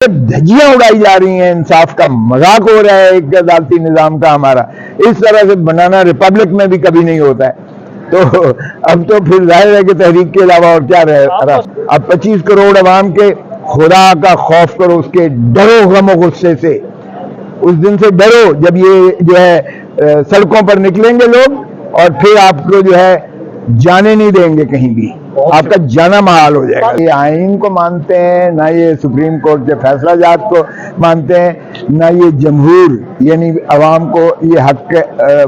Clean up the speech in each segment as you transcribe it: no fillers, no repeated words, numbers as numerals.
دھجیاں اڑائی جا رہی ہیں، انصاف کا مذاق ہو رہا ہے ایک عدالتی نظام کا ہمارا، اس طرح سے بنانا ریپبلک میں بھی کبھی نہیں ہوتا ہے۔ تو اب تو پھر ظاہر ہے کہ تحریک کے علاوہ اور کیا رہا۔ اب 25 کروڑ عوام کے خدا کا خوف کرو، اس کے ڈرو غم و غصے سے، اس دن سے ڈرو جب یہ جو ہے سڑکوں پر نکلیں گے لوگ، اور پھر آپ کو جو ہے جانے نہیں دیں گے کہیں بھی، آپ کا جانا محال ہو جائے گا۔ یہ آئین کو مانتے ہیں، نہ یہ سپریم کورٹ کے فیصلہ جات کو مانتے ہیں، نہ یہ جمہور یعنی عوام کو یہ حق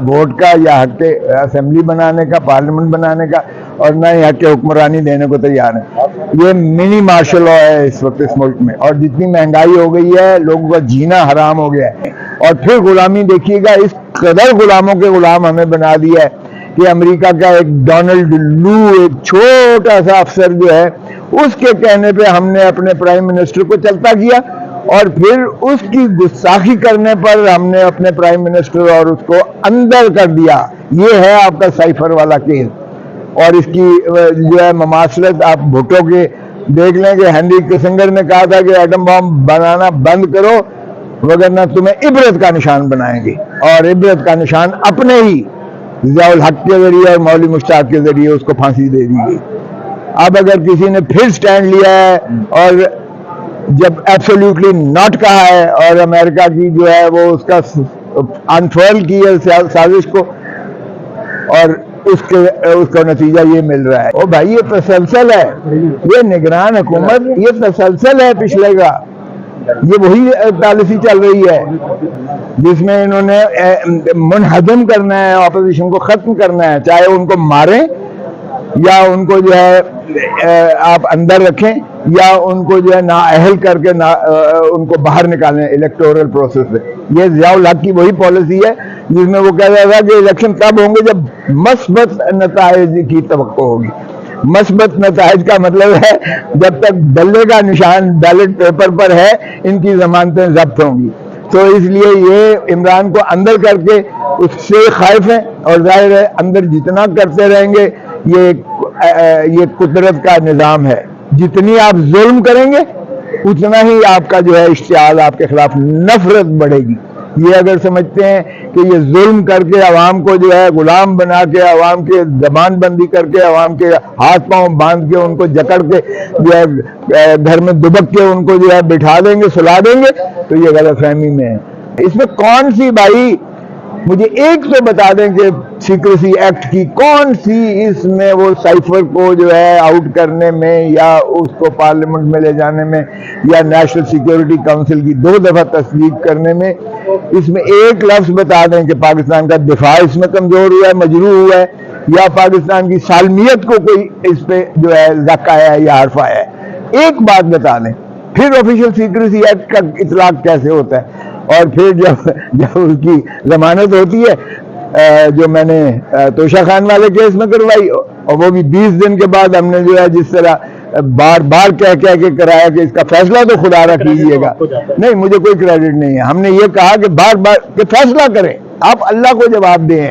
ووٹ کا یا حق اسمبلی بنانے کا، پارلیمنٹ بنانے کا، اور نہ یہ حق حکمرانی دینے کو تیار ہیں۔ یہ منی مارشل لا ہے اس وقت اس ملک میں، اور جتنی مہنگائی ہو گئی ہے لوگوں کا جینا حرام ہو گیا ہے۔ اور پھر غلامی دیکھیے گا، اس قدر غلاموں کے غلام ہمیں بنا دیا ہے کہ امریکہ کا ایک ڈونلڈ لو، ایک چھوٹا سا افسر جو ہے، اس کے کہنے پہ ہم نے اپنے پرائم منسٹر کو چلتا کیا، اور پھر اس کی گستاخی کرنے پر ہم نے اپنے پرائم منسٹر اور اس کو اندر کر دیا۔ یہ ہے آپ کا سائفر والا کیس۔ اور اس کی جو ہے مماثلت آپ بھٹو کے دیکھ لیں کہ ہنری کسنگر نے کہا تھا کہ ایٹم بم بنانا بند کرو وگرنہ تمہیں عبرت کا نشان بنائیں گے، اور عبرت کا نشان اپنے ہی ضیاء الحق کے ذریعے اور مولوی مشتاق کے ذریعے اس کو پھانسی دے دی گئی۔ اب اگر کسی نے پھر سٹینڈ لیا ہے اور جب ایبسولوٹلی ناٹ کہا ہے، اور امریکہ کی جو ہے وہ اس کا انفرل کی ہے سازش کو، اور اس کا نتیجہ یہ مل رہا ہے۔ او بھائی یہ تسلسل ہے، یہ نگران حکومت یہ تسلسل ہے پچھلے کا، یہ وہی پالیسی چل رہی ہے جس میں انہوں نے منہدم کرنا ہے، اپوزیشن کو ختم کرنا ہے، چاہے ان کو ماریں یا ان کو جو ہے آپ اندر رکھیں، یا ان کو جو ہے نااہل کر کے ان کو باہر نکالیں الیکٹورل پروسیس سے۔ یہ ضیاء الحق کی وہی پالیسی ہے جس میں وہ کہتا تھا کہ الیکشن تب ہوں گے جب مثبت نتائج کی توقع ہوگی۔ مثبت نتائج کا مطلب ہے جب تک بلے کا نشان بیلٹ پیپر پر ہے ان کی ضمانتیں ضبط ہوں گی۔ تو اس لیے یہ عمران کو اندر کر کے اس سے خائف ہیں، اور ظاہر ہے اندر جتنا کرتے رہیں گے یہ قدرت کا نظام ہے، جتنی آپ ظلم کریں گے اتنا ہی آپ کا جو ہے اشتعال، آپ کے خلاف نفرت بڑھے گی۔ یہ اگر سمجھتے ہیں کہ یہ ظلم کر کے عوام کو جو ہے غلام بنا کے، عوام کے زبان بندی کر کے، عوام کے ہاتھ پاؤں باندھ کے، ان کو جکڑ کے جو ہے گھر میں دبک کے ان کو جو ہے بٹھا دیں گے، سلا دیں گے، تو یہ غلط فہمی میں ہے۔ اس میں کون سی بھائی مجھے ایک تو بتا دیں کہ سیکریسی ایکٹ کی کون سی اس میں وہ سائفر کو جو ہے آؤٹ کرنے میں، یا اس کو پارلیمنٹ میں لے جانے میں، یا نیشنل سیکیورٹی کونسل کی 2 دفعہ تصدیق کرنے میں، اس میں ایک لفظ بتا دیں کہ پاکستان کا دفاع اس میں کمزور ہوا ہے، مجروح ہوا ہے، یا پاکستان کی سالمیت کو کوئی اس پہ جو ہے زک آیا ہے یا حرف آیا ہے۔ ایک بات بتا دیں، پھر آفیشیل سیکریسی ایکٹ کا اطلاق کیسے ہوتا ہے؟ اور پھر جب اس کی ضمانت ہوتی ہے جو میں نے توشہ خان والے کیس میں کروائی، اور وہ بھی 20 دن کے بعد ہم نے جو ہے جس طرح بار بار کہہ کے کرایا کہ اس کا فیصلہ تو خدا را کیجیے گا، نہیں مجھے کوئی کریڈٹ نہیں ہے، ہم نے یہ کہا کہ بار بار کہ فیصلہ کریں، آپ اللہ کو جواب دیں،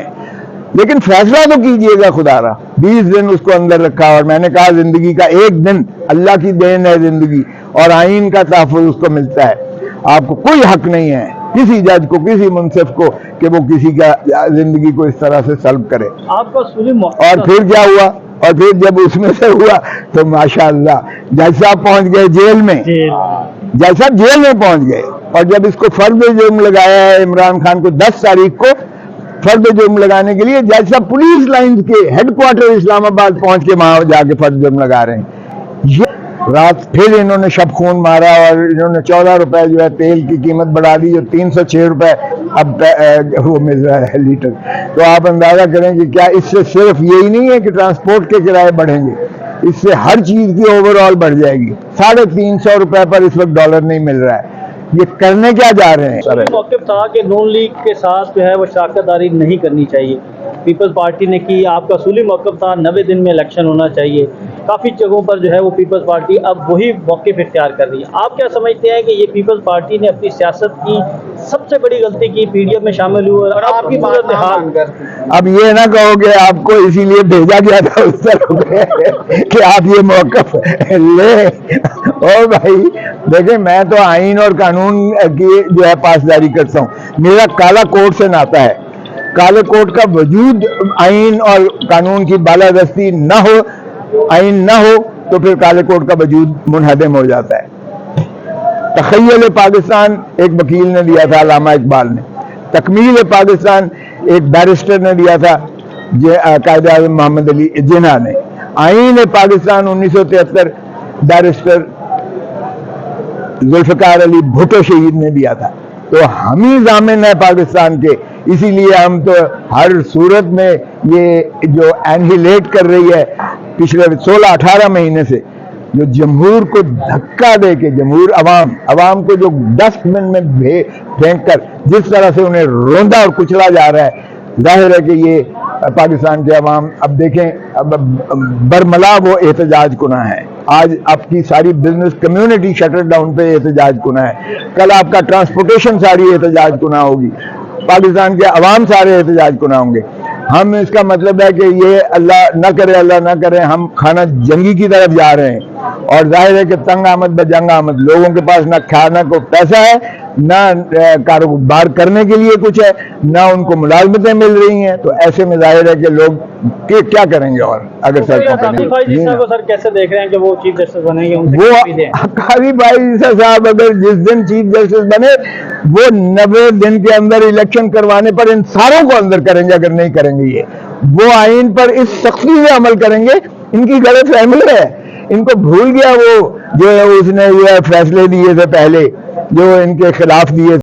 لیکن فیصلہ تو کیجیے گا خدا را۔ 20 دن اس کو اندر رکھا، اور میں نے کہا زندگی کا ایک دن اللہ کی دین ہے زندگی، اور آئین کا تحفظ اس کو ملتا ہے۔ آپ کو کوئی حق نہیں ہے کسی جج کو، کسی منصف کو، کہ وہ کسی کا زندگی کو اس طرح سے سلب کرے۔ آپ کا اور پھر کیا ہوا؟ اور پھر جب اس میں سے ہوا تو ماشاءاللہ جج صاحب پہنچ گئے جیل میں، جج صاحب جیل میں پہنچ گئے، اور جب اس کو فرد جرم لگایا ہے عمران خان کو 10 تاریخ کو فرد جرم لگانے کے لیے، جج صاحب پولیس لائنز کے ہیڈ کوارٹر اسلام آباد پہنچ کے وہاں جا کے فرد جرم لگا رہے ہیں۔ یہ رات پھر انہوں نے شب خون مارا، اور انہوں نے 14 روپے جو ہے تیل کی قیمت بڑھا دی، جو 306 روپے اب وہ مل رہا ہے لیٹر۔ تو آپ اندازہ کریں کہ کیا اس سے صرف یہی نہیں ہے کہ ٹرانسپورٹ کے کرائے بڑھیں گے، اس سے ہر چیز کی اوور آل بڑھ جائے گی۔ 350 روپے پر اس وقت ڈالر نہیں مل رہا ہے۔ یہ کرنے کیا جا رہے ہیں؟ موقف تھا کہ نون لیگ کے ساتھ جو ہے وہ شراکت داری نہیں کرنی چاہیے، پیپلز پارٹی نے کی، آپ کا اصولی موقف تھا 90 دن میں الیکشن ہونا چاہیے۔ کافی جگہوں پر جو ہے وہ پیپلز پارٹی اب وہی موقف اختیار کر رہی ہے۔ آپ کیا سمجھتے ہیں کہ یہ پیپلز پارٹی نے اپنی سیاست کی سب سے بڑی غلطی کی PDM میں شامل ہوئے اور آپ کی صورتحال؟ اب یہ نہ کہو کہ آپ کو اسی لیے بھیجا گیا تھا اس طرح کہ آپ یہ موقف لیں. اور بھائی دیکھیں میں تو آئین اور قانون کی جو ہے پاسداری کرتا ہوں. میرا کالا کوٹ سے ناتا ہے. کالے کوٹ کا وجود آئین اور قانون کی بالادستی نہ ہو، آئین نہ ہو تو پھر کالے کوٹ کا وجود منہدم ہو جاتا ہے. تخیل پاکستان ایک وکیل نے دیا تھا علامہ اقبال نے. تکمیل پاکستان ایک بیرسٹر نے دیا تھا قائد اعظم محمد علی جناح نے. آئین پاکستان 1973 بیرسٹر ذوالفقار علی بھٹو شہید نے دیا تھا. تو ہم ہی ضامن ہیں پاکستان کے، اسی لیے ہم تو ہر صورت میں یہ جو اینہیلیٹ کر رہی ہے پچھلے 16-18 مہینے سے، جو جمہور کو دھکا دے کے عوام کو جو ڈسٹ بن میں پھینک کر جس طرح سے انہیں روندا اور کچلا جا رہا ہے، ظاہر ہے کہ یہ پاکستان کے عوام اب دیکھیں اب برملا وہ احتجاج کناں ہے. آج آپ کی ساری بزنس کمیونٹی شٹر ڈاؤن پہ احتجاج کناں ہے. کل آپ کا ٹرانسپورٹیشن ساری احتجاج کناں ہوگی. پاکستان کے عوام سارے احتجاج کناں ہوں گے. ہم اس کا مطلب ہے کہ یہ اللہ نہ کرے ہم خانہ جنگی کی طرف جا رہے ہیں. اور ظاہر ہے کہ تنگ آمد بجنگ آمد، لوگوں کے پاس نہ کھانا کو پیسہ ہے، نہ کاروبار کرنے کے لیے کچھ ہے، نہ ان کو ملازمتیں مل رہی ہیں. تو ایسے میں ظاہر ہے کہ لوگ کیا کریں گے اور اگر سر کیسے دیکھ رہے ہیں کہ وہ چیف جسٹس بنے گے؟ وہ قاضی بھائی عیسیٰ صاحب اگر جس دن چیف جسٹس بنے وہ 90 دن کے اندر الیکشن کروانے پر ان ساروں کو اندر کریں گے. اگر نہیں کریں گے یہ وہ آئین پر اس سختی سے عمل کریں گے. ان کی غلط فہمی ہے، ان کو بھول گیا وہ جو اس نے یہ فیصلے دیے تھے پہلے جو ان کے خلاف دیے